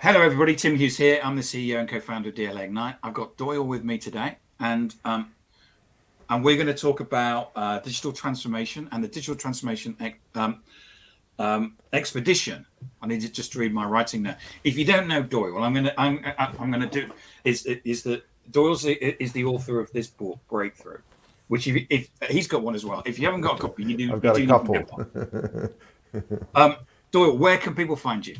Hello, everybody. Tim Hughes here. I'm the CEO and co-founder of DLA Ignite. I've got Doyle with me today, and we're going to talk about digital transformation and the digital transformation expedition. I need to just read my writing now. If you don't know Doyle, I'm going to do is that Doyle's is the author of this book, Breakthrough, which if he's got one as well. If you haven't got a copy, I've got a need to couple. get one. Doyle, where can people find you?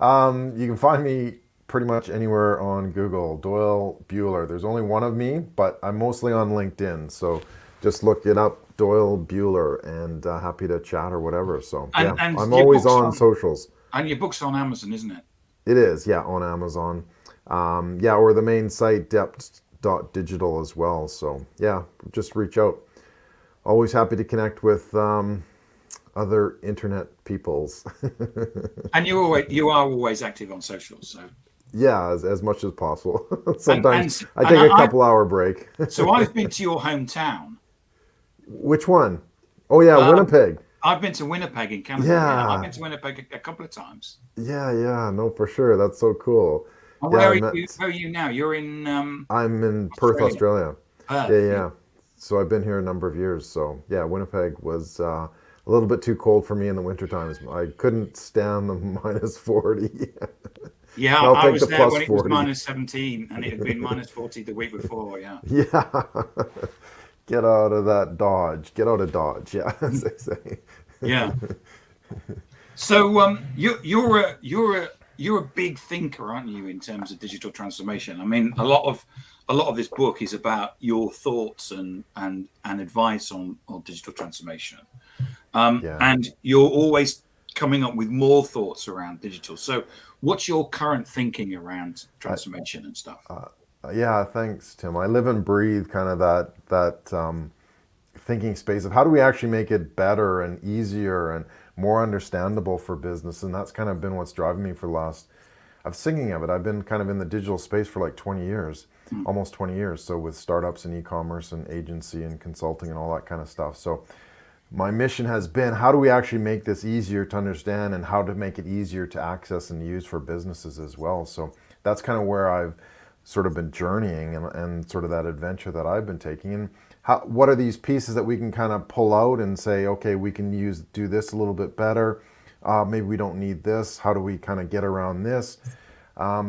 You can find me pretty much anywhere on Google. Doyle Buehler. There's only one of me, but I'm mostly on LinkedIn. So just look it up, Doyle Buehler, and happy to chat or whatever. So yeah, And I'm your always book's on on socials. and your book's on Amazon, isn't it? It is, yeah, on Amazon. Yeah, or the main site, depth.digital as well. So yeah, just reach out. Always happy to connect with other internet peoples. And you are always active on socials. So Yeah, as much as possible. and Sometimes and I and take a couple hour break. so I've been to your hometown. Which one? Oh yeah, Um, Winnipeg. I've been to Winnipeg in Canada. Yeah, I've Yeah, been to Winnipeg a couple of times. yeah. No, for sure. That's so cool. And Yeah, where I are you? met. Where are you now? You're in I'm in Perth, Australia, Australia. Yeah, Perth. Yeah. yeah. So I've been here a number of years. So yeah, Winnipeg was a little bit too cold for me in the winter times. I couldn't stand the -40. Yeah, I'll I take was the there plus when it was 40. -17, and it had been -40 the week before. Yeah. Yeah. Get out of that Dodge. Get out of Dodge. Yeah, as they say. Yeah. So you're a big thinker, aren't you, in terms of digital transformation? I mean, a lot of this book is about your thoughts and advice on digital transformation. Yeah. And you're always coming up with more thoughts around digital. So what's your current thinking around I, transformation and stuff? yeah, thanks, Tim. I live and breathe kind of that thinking space of how do we actually make it better and easier and more understandable for business, and that's kind of been what's driving me for the last. I'm thinking of it. I've been kind of in the digital space for like 20 years, Mm. almost 20 years. So with startups and e-commerce and agency and consulting and all that kind of stuff. So my mission has been how do we actually make this easier to understand and how to make it easier to access and use for businesses as well. So that's kind of where I've sort of been journeying and sort of that adventure that I've been taking. And what are these pieces that we can kind of pull out and say, okay, we can do this a little bit better. Maybe we don't need this. How do we kind of get around this?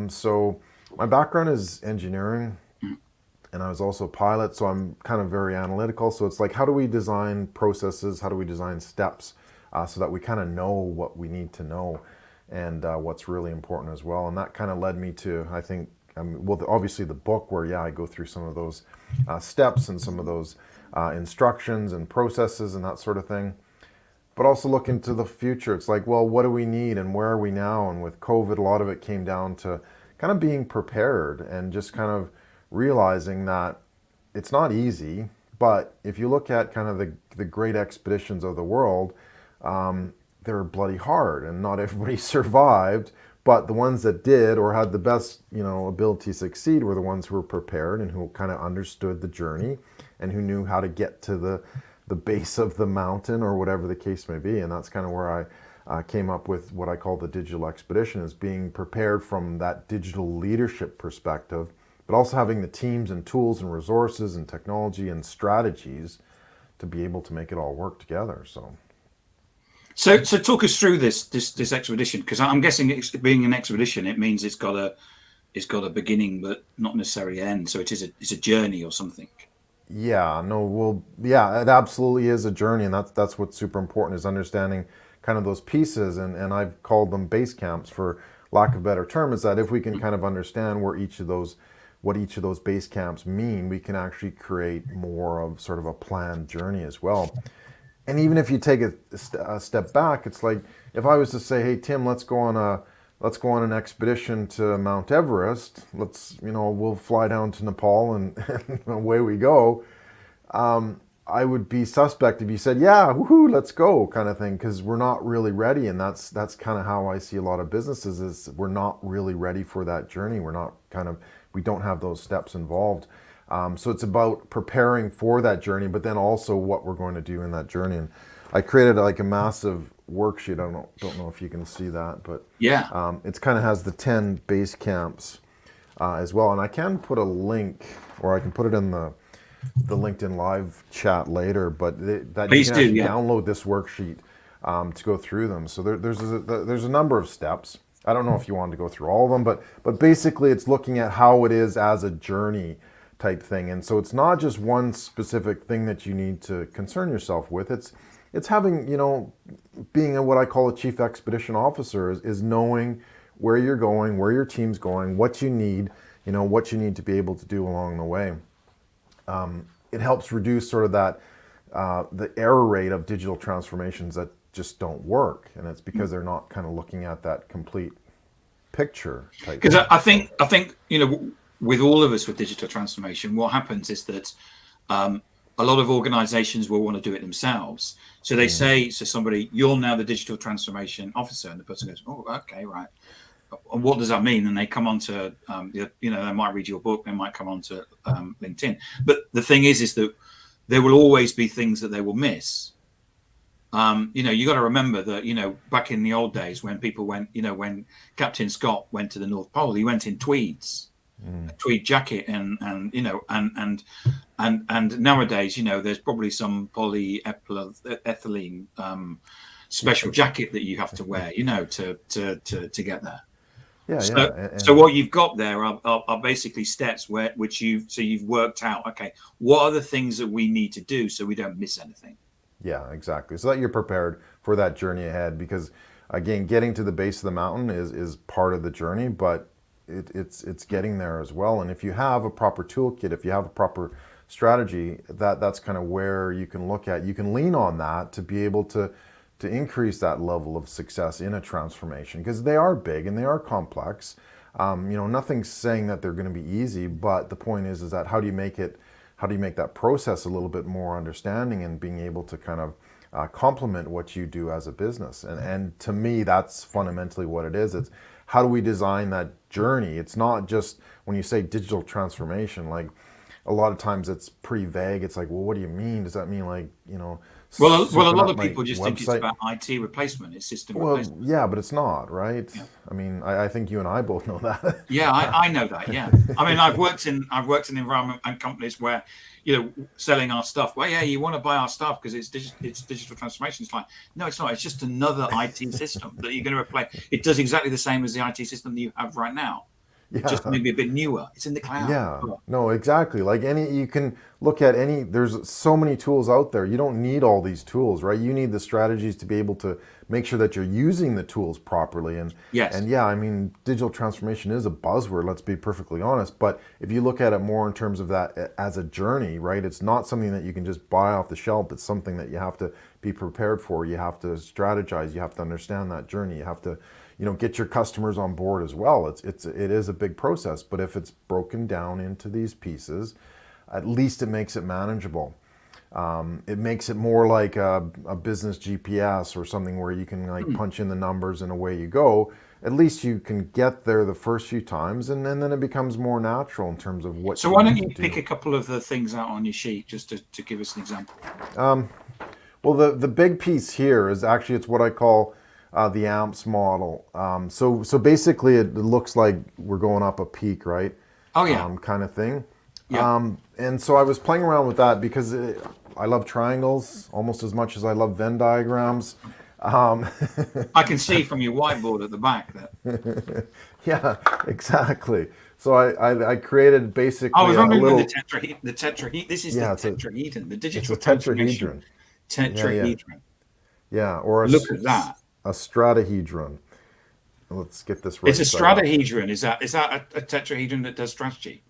So my background is engineering, and I was also a pilot, so I'm kind of very analytical. So it's like, how do we design processes? How do we design steps so that we kind of know what we need to know and what's really important as well? And that kind of led me to, I think, well, obviously the book where, yeah, I go through some of those steps and some of those instructions and processes and that sort of thing. But also look into the future. It's like, well, what do we need and where are we now? And with COVID, a lot of it came down to kind of being prepared and just kind of realizing that it's not easy. But if you look at kind of the great expeditions of the world, they're bloody hard and not everybody survived. But the ones that did or had the best, ability to succeed were the ones who were prepared and who kind of understood the journey and who knew how to get to the base of the mountain or whatever the case may be. And that's kind of where I came up with what I call the digital expedition, is being prepared from that digital leadership perspective, but also having the teams and tools and resources and technology and strategies to be able to make it all work together. So talk us through this expedition, because I'm guessing it's being an expedition, it means it's got a beginning but not necessarily an end. So it's a journey or something. Yeah, no, well, yeah, it absolutely is a journey, and that's what's super important, is understanding kind of those pieces, and I've called them base camps for lack of a better term, is that if we can kind of understand what each of those base camps mean, we can actually create more of sort of a planned journey as well. And even if you take a step back, it's like if I was to say, "Hey Tim, let's go on an expedition to Mount Everest. We'll fly down to Nepal and, and away we go." I would be suspect if you said, "Yeah, woohoo, let's go," kind of thing, because we're not really ready, and that's kind of how I see a lot of businesses, is we're not really ready for that journey. We don't have those steps involved. So it's about preparing for that journey, but then also what we're going to do in that journey. And I created like a massive worksheet. I don't know if you can see that, but Yeah. it's kind of has the 10 base camps as well. And I can put a link, or I can put it in the LinkedIn live chat later, but that you Please can do. actually Yeah. download this worksheet to go through them. So there's a number of steps. I don't know if you wanted to go through all of them, but basically it's looking at how it is as a journey type thing. And so it's not just one specific thing that you need to concern yourself with. It's having, being what I call a chief expedition officer is knowing where you're going, where your team's going, what you need, what you need to be able to do along the way. It helps reduce sort of that the error rate of digital transformations that just don't work, and it's because they're not kind of looking at that complete picture type Because thing. I think with all of us with digital transformation, what happens is that a lot of organizations will want to do it themselves. So they say to somebody, "You're now the digital transformation officer," and the person goes, "Oh, okay, right. And what does that mean?" And they come onto, they might read your book, they might come onto LinkedIn. But the thing is that there will always be things that they will miss. You got to remember that, back in the old days when people went, when Captain Scott went to the North Pole, he went in tweeds, a tweed jacket, and nowadays, there's probably some polyethylene special jacket that you have to wear, to get there. Yeah, So, yeah, so what you've got there are basically steps which you've worked out. Okay, what are the things that we need to do so we don't miss anything? yeah, exactly. So that you're prepared for that journey ahead, because again, getting to the base of the mountain is part of the journey, but it's getting there as well. And if you have a proper toolkit, if you have a proper strategy, that's kind of where you can look at. You can lean on that to be able to increase that level of success in a transformation, because they are big and they are complex. Nothing's saying that they're going to be easy, but the point is that how do you make that process a little bit more understanding and being able to kind of complement what you do as a business? And to me, that's fundamentally what it is. It's how do we design that journey? It's not just when you say digital transformation, like a lot of times it's pretty vague. It's like, well, what do you mean? Does that mean like, Well, a souping lot up of my people just think it's website? about IT replacement, it's system Well, replacement. yeah, but it's not, right? Yeah, I mean, I think you and I both know that. yeah, I know that. Yeah, I mean, I've worked in environment and companies where, selling our stuff. Well, yeah, you want to buy our stuff because it's digital transformation. It's like, no, it's not. It's just another IT system that you're going to replace. It does exactly the same as the IT system that you have right now, just Yeah. maybe a bit newer. It's in the cloud. Yeah, no, exactly. Like you can look at there's so many tools out there. You don't need all these tools, right? You need the strategies to be able to make sure that you're using the tools properly. And Yes. yeah, I mean, digital transformation is a buzzword, let's be perfectly honest. But if you look at it more in terms of that as a journey, right? It's not something that you can just buy off the shelf. It's something that you have to be prepared for. You have to strategize. You have to understand that journey. You have to get your customers on board as well. It is a big process, but if it's broken down into these pieces, at least it makes it manageable. It makes it more like a business GPS or something where you can like punch in the numbers and away you go. At least you can get there the first few times, and then it becomes more natural in terms of what So you why don't need you to pick a do. couple of the things out on your sheet just to give us an example? Well, the big piece here is actually it's what I call the AMPS model. So basically it looks like we're going up a peak, right? Oh yeah, Kind of thing. yeah. And so I was playing around with that because I love triangles almost as much as I love Venn diagrams. I can see from your whiteboard at the back that. Yeah, exactly. So I created I basically was a wondering when little, the tetrahedron. This is the yeah, tetrahedron, the it's digital a transformation tetrahedron. Yeah, yeah, tetrahedron. yeah, or Look at that. a stratahedron. Let's get this It's right a side up. stratahedron. Is that a tetrahedron that does strategy?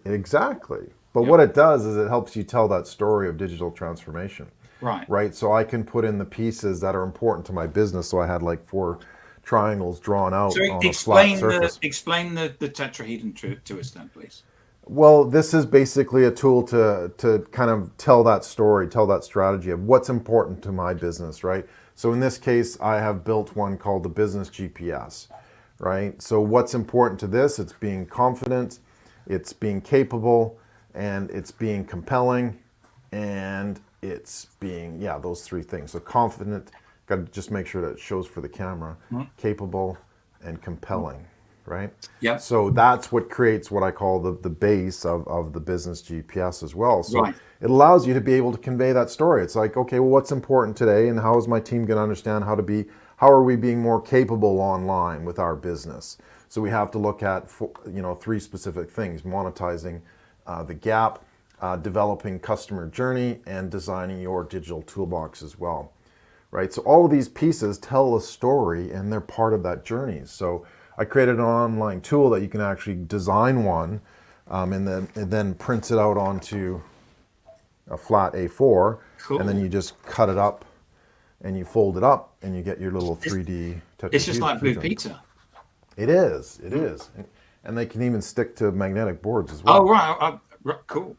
Exactly. But Yep. what it does is it helps you tell that story of digital transformation, Right. right? So I can put in the pieces that are important to my business. So I had like 4 triangles drawn So out on a flat explain surface. the tetrahedron to us then, please. Well, this is basically a tool to kind of tell that story, tell that strategy of what's important to my business, right? So in this case, I have built one called the Business GPS, right? So what's important to this? It's being confident, it's being capable, and it's being compelling, and it's being, yeah, those 3 things. So confident, Got to just make sure that it shows for the camera, capable and compelling, right? Yeah. So that's what creates what I call the base of the business GPS as well. So Right. it allows you to be able to convey that story. It's like, okay, well, what's important today, and how is my team going to understand how are we being more capable online with our business? So we have to look at, 3 specific things: monetizing the gap, developing customer journey, and designing your digital toolbox as well, right? So all of these pieces tell a story, and they're part of that journey. So I created an online tool that you can actually design one, and then prints it out onto a flat A4, Cool. and then you just cut it up and you fold it up, and you get your little 3D It's just like Blue Peter. Peter. It is. And they can even stick to magnetic boards as well. Oh, right. Right, cool.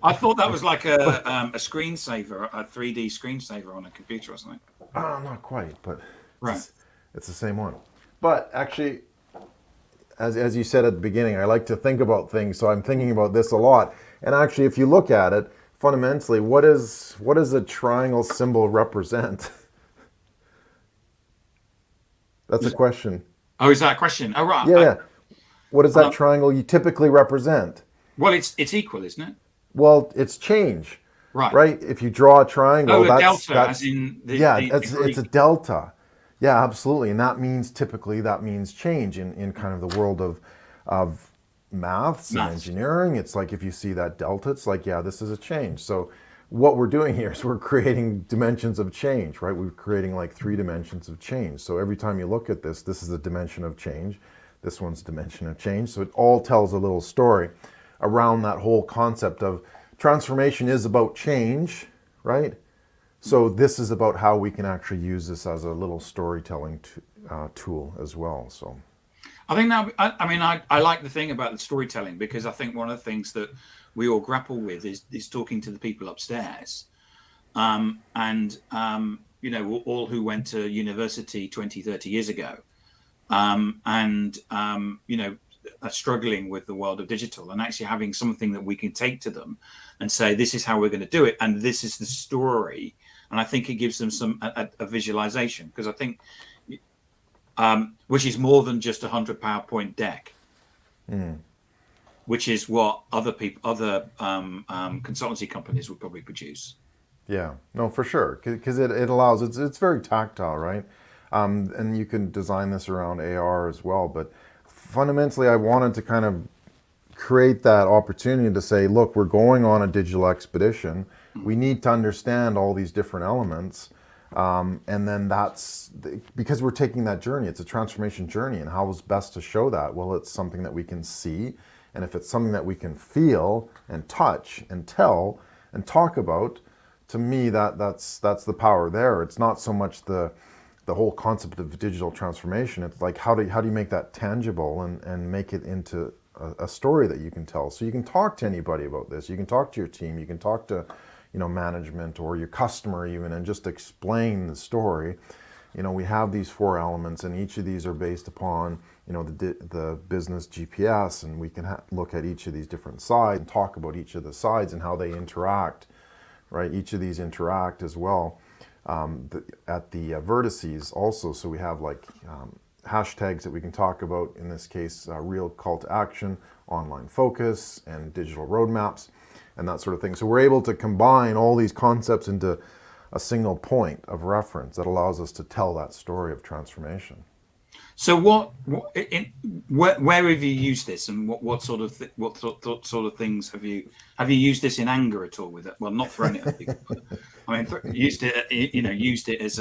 I thought that was like a screensaver, a 3D screensaver on a computer or something. Not quite, but Right. it's the same one. But actually, as you said at the beginning, I like to think about things, so I'm thinking about this a lot. And actually, if you look at it, fundamentally, what does a triangle symbol represent? That's a question. Oh, is that a question? Oh, right. Yeah. What does that triangle you typically represent? Well, it's equal, isn't it? Well, it's change. Right. Right? If you draw a triangle, a delta, as in it's a delta. Yeah, absolutely. And that means change in kind of the world of maths and engineering. It's like if you see that delta, it's like, yeah, this is a change. So what we're doing here is we're creating dimensions of change, right? We're creating like 3 dimensions of change. So every time you look at this is a dimension of change. This one's a dimension of change. So it all tells a little story around that whole concept of transformation is about change, right? So this is about how we can actually use this as a little storytelling tool as well. So I think that, I like the thing about the storytelling, because I think one of the things that we all grapple with is talking to the people upstairs. All who went to university 20, 30 years ago, are struggling with the world of digital, and actually having something that we can take to them and say, this is how we're going to do it, and this is the story. And I think it gives them a visualization, because I think which is more than just 100 PowerPoint deck, which is what other consultancy companies would probably produce. Yeah, no, for sure, because it allows, it's very tactile, right? And you can design this around AR as well. But fundamentally, I wanted to kind of create that opportunity to say, look, we're going on a digital expedition. We need to understand all these different elements. And then because we're taking that journey, it's a transformation journey. And how is best to show that? Well, it's something that we can see. And if it's something that we can feel and touch and tell and talk about, to me, that's the power there. It's not so much the whole concept of digital transformation. It's like, how do you make that tangible and make it into a story that you can tell? So you can talk to anybody about this. You can talk to your team. You can talk to, management or your customer even, and just explain the story. We have these 4 elements, and each of these are based upon, the business GPS, and we can look at each of these different sides and talk about each of the sides and how they interact, right? Each of these interact as well. At the vertices also, so we have like hashtags that we can talk about, in this case, real call to action, online focus, and digital roadmaps, and that sort of thing. So we're able to combine all these concepts into a single point of reference that allows us to tell that story of transformation. So where have you used this, and what sort of things have you used this in anger at all with it? Well, not for any other people, but used it as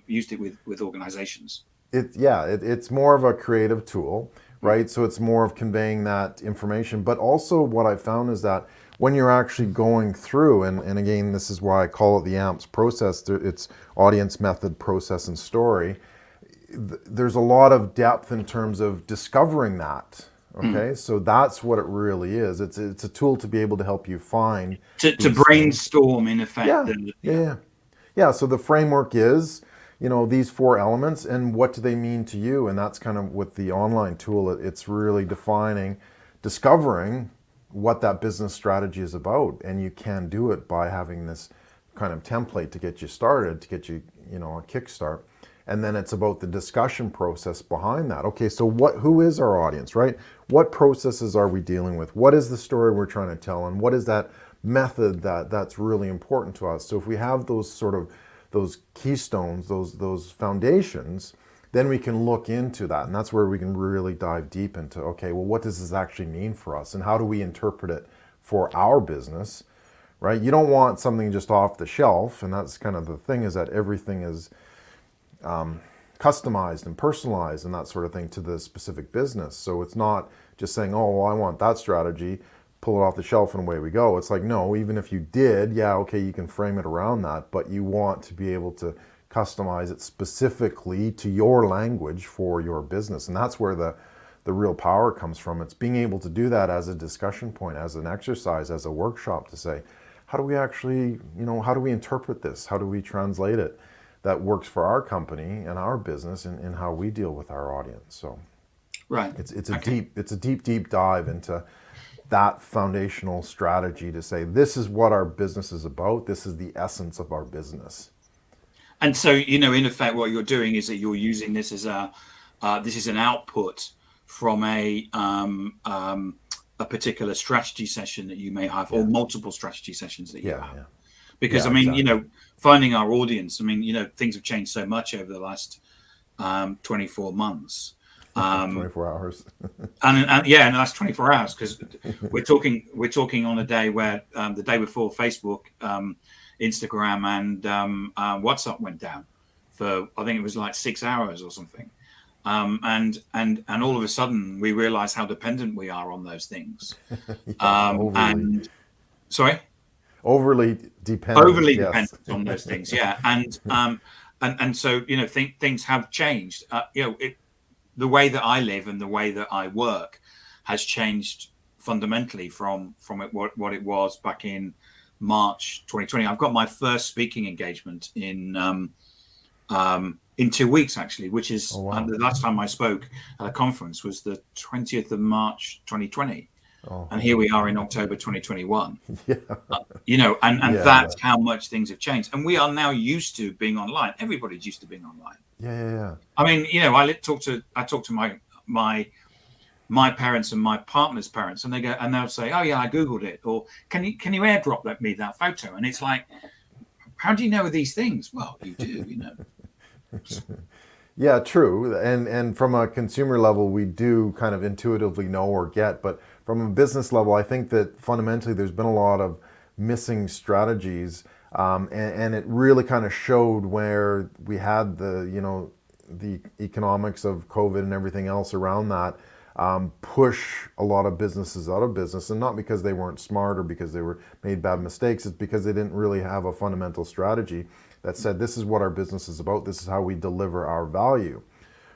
used it with organizations. It's more of a creative tool, right? So it's more of conveying that information. But also what I found is that when you're actually going through, and again, this is why I call it the AMPS process, it's audience, method, process, and story. There's a lot of depth in terms of discovering that. Okay, so that's what it really is. It's a tool to be able to help you find to brainstorm in effect. Yeah. So the framework is, these 4 elements, and what do they mean to you? And that's kind of with the online tool. It's really discovering what that business strategy is about, and you can do it by having this kind of template to get you started, to get you, a kickstart. And then it's about the discussion process behind that. Okay, so who is our audience, right? What processes are we dealing with? What is the story we're trying to tell? And what is that method that's really important to us? So if we have those keystones, those foundations, then we can look into that. And that's where we can really dive deep into, okay, well, what does this actually mean for us? And how do we interpret it for our business, right? You don't want something just off the shelf. And that's kind of the thing, is that everything is customized and personalized and that sort of thing to the specific business. So it's not just saying, oh, well, I want that strategy, pull it off the shelf and away we go. It's like, no, even if you did, yeah, okay, you can frame it around that, but you want to be able to customize it specifically to your language for your business. And that's where the real power comes from. It's being able to do that as a discussion point, as an exercise, as a workshop, to say, how do we actually, how do we interpret this? How do we translate it that works for our company and our business and how we deal with our audience? So right, it's a deep dive into that foundational strategy to say, this is what our business is about. This is the essence of our business. And so, in effect, what you're doing is that you're using this as this is an output from a particular strategy session that you may have, or multiple strategy sessions that you have. Yeah. Because exactly. Finding our audience, things have changed so much over the last 24 months. 24 hours. and in the last 24 hours, because we're talking on a day where the day before Facebook, Instagram and WhatsApp went down for, I think it was like 6 hours or something. And all of a sudden we realize how dependent we are on those things. Overly dependent. Dependent on those things. Yeah. And so, things have changed. The way that I live and the way that I work has changed fundamentally from what it was back in March 2020. I've got my first speaking engagement in 2 weeks, actually, which is the last time I spoke at a conference was the 20th of March 2020. And here we are in October 2021. That's how much things have changed. And we are now used to being online. Everybody's used to being online. Yeah. I talk to my parents and my partner's parents, and they'll say, "Oh yeah, I googled it," or "Can you airdrop me that photo?" And it's like, how do you know these things? Well, you do, Yeah, true. And from a consumer level, we do kind of intuitively know or get, but from a business level, I think that fundamentally there's been a lot of missing strategies, and it really kind of showed where we had the economics of COVID and everything else around that push a lot of businesses out of business, and not because they weren't smart or because they made bad mistakes. It's because they didn't really have a fundamental strategy that said, this is what our business is about. This is how we deliver our value,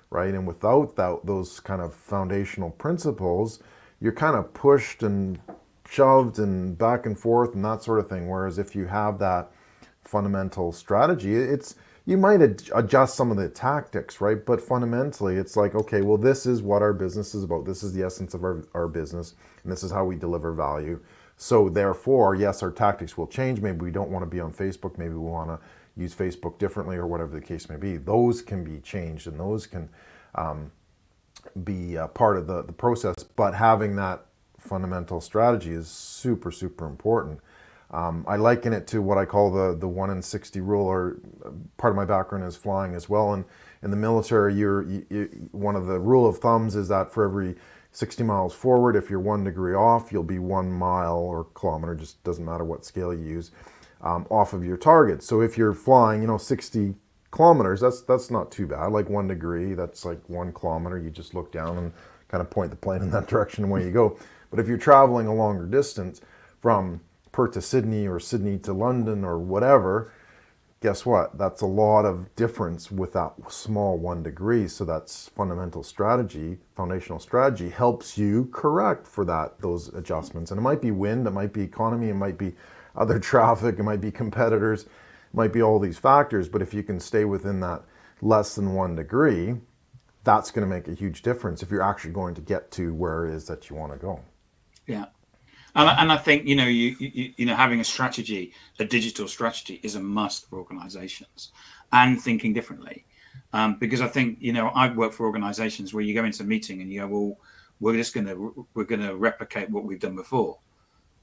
right? And without those kind of foundational principles, you're kind of pushed and shoved and back and forth and that sort of thing. Whereas if you have that fundamental strategy, you might adjust some of the tactics, right? But fundamentally, it's like, okay, well, this is what our business is about. This is the essence of our business, and this is how we deliver value. So therefore, yes, our tactics will change. Maybe we don't want to be on Facebook. Maybe we want to use Facebook differently, or whatever the case may be. Those can be changed, and those can be part of the process. But having that fundamental strategy is super, super important. I liken it to what I call the 1 in 60 rule, or part of my background is flying as well. And in the military, one of the rule of thumbs is that for every 60 miles forward, if you're 1 degree off, you'll be 1 mile or kilometer, just doesn't matter what scale you use, off of your target. So if you're flying, 60 kilometers, that's not too bad. Like 1 degree, that's like 1 kilometer. You just look down and kind of point the plane in that direction and away you go. But if you're traveling a longer distance from Perth to Sydney or Sydney to London or whatever, guess what? That's a lot of difference with that small 1 degree. So that's fundamental strategy, foundational strategy helps you correct for those adjustments. And it might be wind, it might be economy, it might be other traffic, it might be competitors, it might be all these factors. But if you can stay within that less than 1 degree, that's going to make a huge difference if you're actually going to get to where it is that you want to go. Yeah. And I think, having a strategy, a digital strategy, is a must for organizations, and thinking differently. Because I think, I've worked for organizations where you go into a meeting and you go, well, we're gonna replicate what we've done before.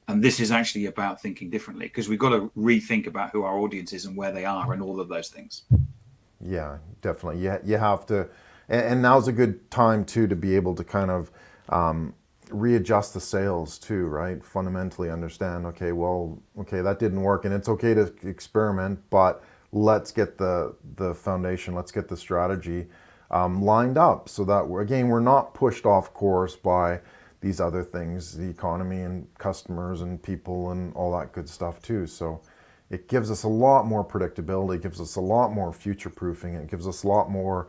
And this is actually about thinking differently, because we've got to rethink about who our audience is and where they are and all of those things. Yeah, definitely. You have to, and now's a good time too to be able to kind of readjust the sails too, right? Fundamentally understand, okay, that didn't work, and it's okay to experiment, but let's get the foundation, let's get the strategy lined up so that we're not pushed off course by these other things, the economy and customers and people and all that good stuff too. So it gives us a lot more predictability, it gives us a lot more future proofing, it gives us a lot more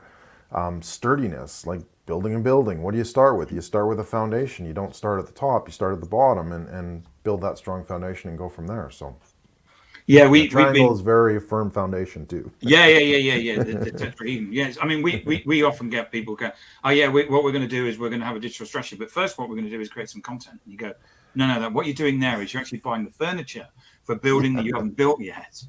sturdiness, like building a building. What do you start with? You start with a foundation. You don't start at the top, you start at the bottom, and build that strong foundation and go from there. So yeah, the triangle is very firm foundation too. Yeah. The tetrahedron. Yes, I mean we often get people go, oh yeah, what we're going to do is we're going to have a digital strategy, but first what we're going to do is create some content. And you go, no, what you're doing there is you're actually buying the furniture for building that you haven't built yet.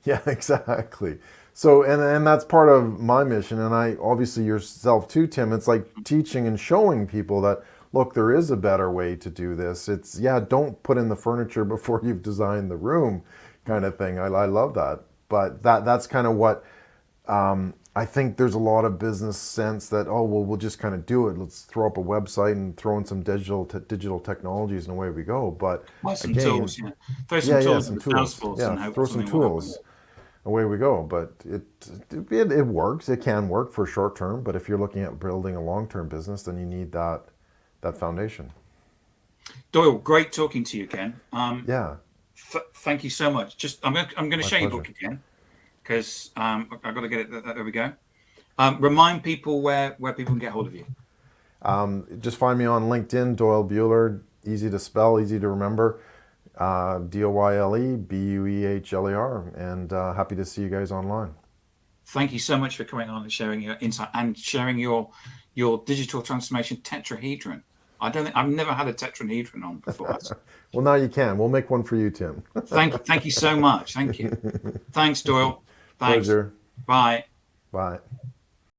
Yeah, exactly. So, and that's part of my mission, and I obviously yourself too, Tim. It's like teaching and showing people that, look, there is a better way to do this. It's, don't put in the furniture before you've designed the room, kind of thing. I love that, but that's kind of what I think. There's a lot of business sense that, oh well, we'll just kind of do it. Let's throw up a website and throw in some digital technologies, and away we go. But some again, tools, throw some tools, some in tools, Salesforce and hope throw some something will happen. tools. Away we go. But it works. It can work for short term, but if you're looking at building a long term business, then you need that foundation. Doyle, great talking to you again. Thank you so much. Just I'm going to show you the book again, because I've got to get it. There we go. Remind people where people can get hold of you. Just find me on LinkedIn, Doyle Buehler. Easy to spell, easy to remember. Doyle Buehler, and happy to see you guys online. Thank you so much for coming on and sharing your insight and sharing your digital transformation tetrahedron. I've never had a tetrahedron on before. Well, now you can. We'll make one for you, Tim. Thank you so much. Thank you. Thanks, Doyle. Thanks. Pleasure. Bye. Bye.